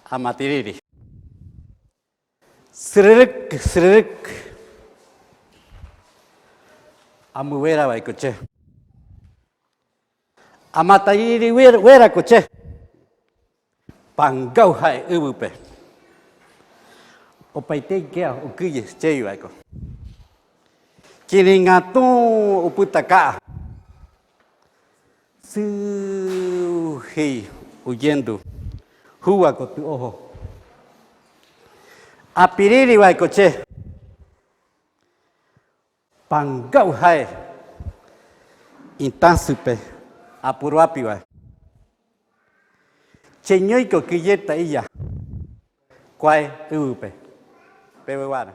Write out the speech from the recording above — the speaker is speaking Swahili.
Amatiriri. Srrk, srrk. Amuera vai coche. Amatiriri wera coche. Pangau hai ubupe. Opaite kia ukuye cheyu vai ko. Kiringatu uputaka. Suhi huyendo. Hua con tu ojo. Apiriri vai coche. Pangau hai. Intansupe. Apuruapi vai. Cheñoiko kiyeta iya. Kwai upe. Pewe wana.